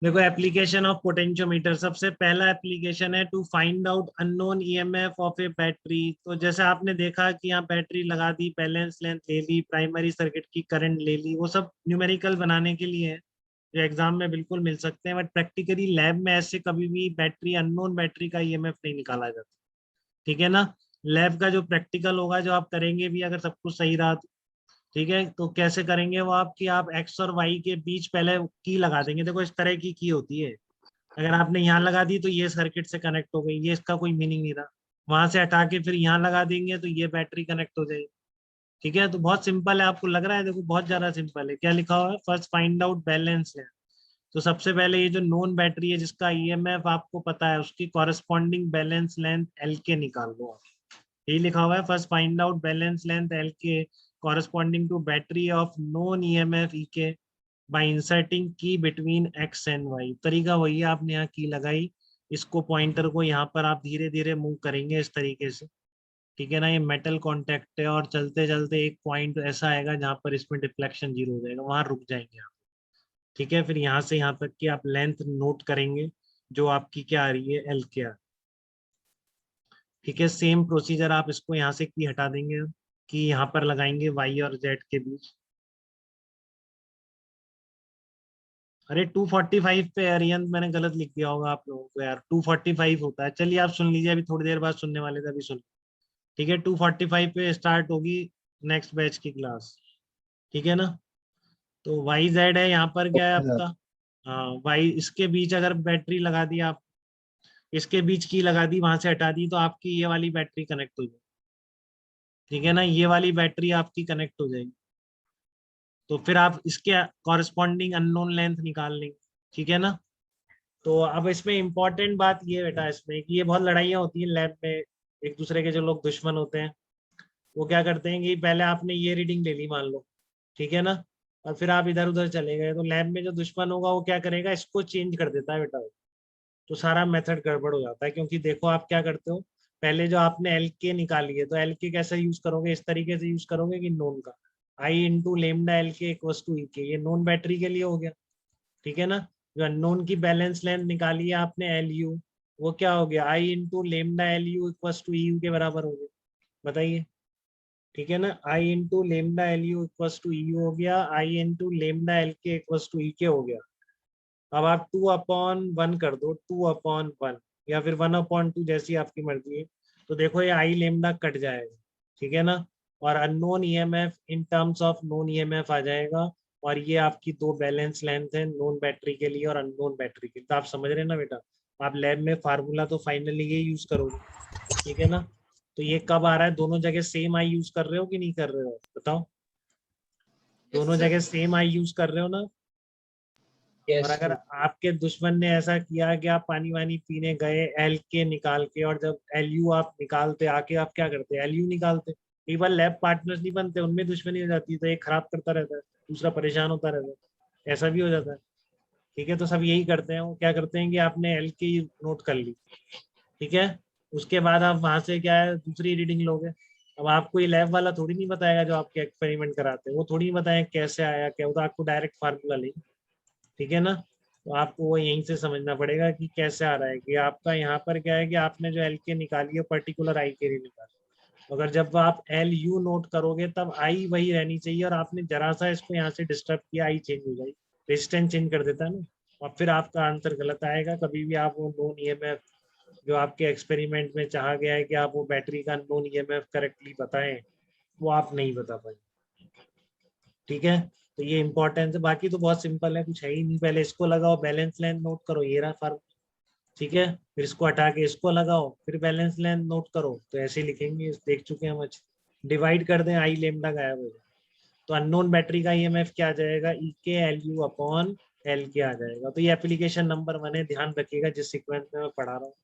देखो application of potentiometer, सबसे पहला एप्लीकेशन है to find out unknown EMF of a battery. तो जैसे आपने देखा कि यहाँ बैटरी लगा दी, बैलेंस लेंथ ले ली, प्राइमरी सर्किट की करंट ले ली, वो सब न्यूमेरिकल बनाने के लिए है, जो एग्जाम में बिल्कुल मिल सकते हैं, बट प्रैक्टिकली लैब में ऐसे कभी भी बैटरी, अननोन बैटरी का ईएमएफ नहीं निकाला जाता। ठीक है ना। लैब का जो प्रैक्टिकल होगा, जो आप करेंगे भी, अगर सब कुछ सही रहा तो, ठीक है, तो कैसे करेंगे वो आपकी, आप एक्स और वाई के बीच पहले की लगा देंगे। देखो इस तरह की होती है, अगर आपने यहाँ लगा दी तो ये सर्किट से कनेक्ट हो गई, ये इसका कोई मीनिंग नहीं रहा। वहां से हटा के फिर यहाँ लगा देंगे तो ये बैटरी कनेक्ट हो जाएगी। ठीक है, तो बहुत सिंपल है, आपको लग रहा है, देखो बहुत ज्यादा सिंपल है। क्या लिखा हुआ है, फर्स्ट फाइंड आउट बैलेंस है। तो सबसे पहले ये जो नोन बैटरी है जिसका ईएमएफ आपको पता है, उसकी कॉरेस्पॉन्डिंग बैलेंस लेंथ एल के निकाल लो आप। यही लिखा हुआ है, first find out balance length L के corresponding to battery of known EMF E के by inserting key between X and Y. तरीका वही है, आपने यहाँ की लगाई, इसको पॉइंटर को यहाँ पर आप धीरे धीरे मूव करेंगे इस तरीके से। ठीक है ना, ये मेटल कॉन्टेक्ट है और चलते चलते एक पॉइंट ऐसा आएगा जहाँ पर इसमें डिफ्लेक्शन जीरो हो जाएगा, वहां रुक जाएंगे आप। ठीक है, फिर यहाँ से यहाँ तक की आप लेंथ नोट करेंगे, जो आपकी क्या आ रही है, एल के आ। ठीक है, सेम प्रोसीजर आप इसको यहाँ से की हटा देंगे, कि यहाँ पर लगाएंगे वाई और जेड के बीच। अरे 245 पे अरियंत मैंने गलत लिख दिया होगा आप लोगों को यार, 245 होता है। चलिए आप सुन लीजिए, अभी थोड़ी देर बाद सुनने वाले थे, अभी सुन। ठीक है, 245 पे स्टार्ट होगी नेक्स्ट बैच की क्लास। ठीक है ना। तो वाई जेड है, यहाँ पर क्या है ओके सर। आपका, हाँ वाई, इसके बीच अगर बैटरी लगा दी आप, इसके बीच की लगा दी, वहां से हटा दी, तो आपकी ये वाली बैटरी कनेक्ट हो जाएगी। ठीक है ना, ये वाली बैटरी आपकी कनेक्ट हो जाएगी। तो फिर आप इसके कॉरेस्पॉन्डिंग अननोन लेंथ निकाल लेंगे। ठीक है ना। तो अब इसमें इम्पोर्टेंट बात ये बेटा इसमें, कि ये बहुत लड़ाइयाँ होती हैं लैब में, एक दूसरे के जो लोग दुश्मन होते हैं, वो क्या करते हैं कि पहले आपने ये रीडिंग ले ली मान लो, ठीक है ना, और फिर आप इधर उधर चले गए, तो लैब में जो दुश्मन होगा वो क्या करेगा, इसको चेंज कर देता है बेटा। तो सारा मेथड गड़बड़ हो जाता है, क्योंकि देखो आप क्या करते हो, पहले जो आपने एल के निकाली है, तो एल के कैसे यूज करोगे, इस तरीके से यूज करोगे कि नोन का आई into lambda L K equals to E के, ये नोन बैटरी के लिए हो गया। ठीक है ना। जो अननोन की बैलेंस लेंथ निकाली है आपने एल यू, वो क्या हो गया, I into lambda L U equals to E U के बराबर हो गया। बताइए। ठीक है ना, I into lambda L U equals to E U हो गया, I into lambda L K equals to E K हो गया। अब आप 2/1 कर दो, 2/1 या फिर 1/2, जैसी आपकी मर्जी है। तो देखो ये आई लेमडा कट जाएगा। ठीक है ना। और unknown EMF in terms of known EMF आ जाएगा। और ये आपकी दो बैलेंस लेंथ है, नोन बैटरी के लिए और अननोन बैटरी के लिए। तो आप समझ रहे हैं ना बेटा, आप लैब में फार्मूला तो फाइनली ये यूज करोगे। ठीक है ना। तो ये कब आ रहा है, दोनों जगह सेम आई यूज कर रहे हो कि नहीं कर रहे हो, बताओ। दोनों जगह सेम आई यूज कर रहे हो ना। और यस अगर सर। आपके दुश्मन ने ऐसा किया कि आप पानी वानी पीने गए एल के निकाल के, और जब एल यू आप निकालते आके, आप क्या करते, एल यू निकालते, कई बार लैब पार्टनर्स नहीं बनते, उनमें दुश्मनी हो जाती है, तो एक खराब करता रहता है, दूसरा परेशान होता रहता है, ऐसा भी हो जाता है। ठीक है, तो सब यही करते हैं, वो क्या करते हैं कि आपने एल के नोट कर ली। ठीक है, उसके बाद आप वहां से क्या है, दूसरी रीडिंग लोगे। अब आपको ये लैब वाला थोड़ी नहीं बताएगा, जो आपके एक्सपेरिमेंट कराते हैं, वो थोड़ी नहीं बताएगा कैसे आया क्या, वो तो आपको डायरेक्ट फार्मूला लेंगे। ठीक है ना। तो आपको वो यहीं से समझना पड़ेगा कि कैसे आ रहा है, कि आपका यहाँ पर क्या है, कि आपने जो एल के निकाली है पर्टिकुलर आई के लिए निकाली, अगर जब आप एल यू नोट करोगे तब आई वही रहनी चाहिए, और आपने जरा सा इसको यहाँ से डिस्टर्ब किया, आई चेंज हो जाएगी, रेजिस्टेंस चेंज कर देता है ना, और फिर आपका आंसर गलत आएगा। कभी भी आप वो नोन ईएमएफ जो आपके एक्सपेरिमेंट में चाहा गया है कि आप वो बैटरी का नोन ईएमएफ करेक्टली बताएं, वो आप नहीं बता पाए। ठीक है, तो ये इंपॉर्टेंस है, बाकी तो बहुत सिंपल है, कुछ है ही नहीं। पहले इसको लगाओ, बैलेंस लेंथ नोट करो, ये रहा फर्क। ठीक है, फिर इसको हटा के इसको लगाओ, फिर बैलेंस लेंथ नोट करो, तो ऐसे ही लिखेंगे, देख चुके हैं हम अच्छे। डिवाइड कर दें, आई लेमडा गायब हो जाए, तो अननोन बैटरी का ईएमएफ क्या आ जाएगा, ई के एल यू अपॉन एल के आ जाएगा। तो ये एप्लीकेशन नंबर 1 है, ध्यान रखिएगा जिस सीक्वेंस में मैं पढ़ा रहा हूँ।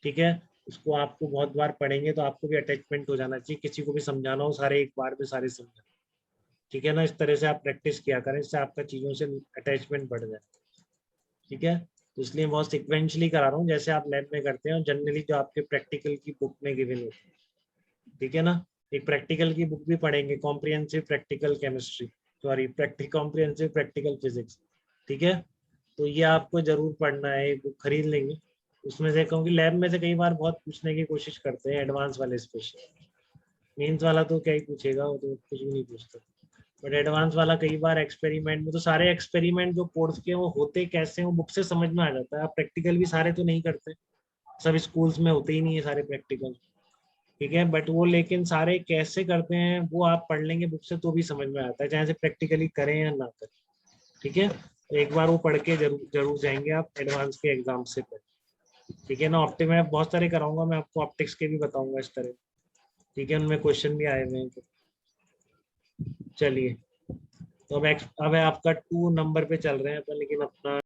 ठीक है, इसको आपको बहुत बार पढ़ेंगे तो आपको भी अटैचमेंट हो जाना चाहिए, किसी को भी समझाना हो सारे एक बार में सारे समझाना। ठीक है ना, इस तरह से आप प्रैक्टिस किया करें, इससे आपका चीज़ों से अटैचमेंट बढ़ जाए। ठीक है, तो इसलिए बहुत सिक्वेंशली करा रहा हूँ, जैसे आप लैब में करते हैं, जनरली जो आपके प्रैक्टिकल की बुक में गिवन होती है। ठीक है ना, एक प्रैक्टिकल की बुक भी पढ़ेंगे, comprehensive practical chemistry, sorry comprehensive practical physics. ठीक है, तो ये आपको जरूर पढ़ना है, बुक खरीद लेंगे उसमें से, क्योंकि लैब में से कई बार बहुत पूछने की कोशिश करते हैं एडवांस वाले स्पेशल। मेंस वाला तो क्या ही पूछेगा, वो तो कुछ भी नहीं पूछता। बट एडवांस वाला कई बार एक्सपेरिमेंट में, तो सारे एक्सपेरिमेंट जो कोर्स के वो होते कैसे हैं वो बुक से समझ में आ जाता है। आप प्रैक्टिकल भी सारे तो नहीं करते, सब स्कूल्स में होते ही नहीं है सारे प्रैक्टिकल, ठीक है, बट वो लेकिन सारे कैसे करते हैं वो आप पढ़ लेंगे बुक से तो भी समझ में आता है, चाहे से प्रैक्टिकली करें या ना करें, ठीक है। तो एक बार वो पढ़ के जरूर जरूर जाएंगे आप एडवांस के एग्जाम से पहले, ठीक है ना। ऑप्टिक में बहुत सारे कराऊंगा मैं आपको, ऑप्टिक्स के भी बताऊंगा इस तरह, ठीक है, उनमें क्वेश्चन भी आए हुए हैं तो। चलिए, तो अब अब है आपका 2 नंबर पे चल रहे हैं अपन, लेकिन अपना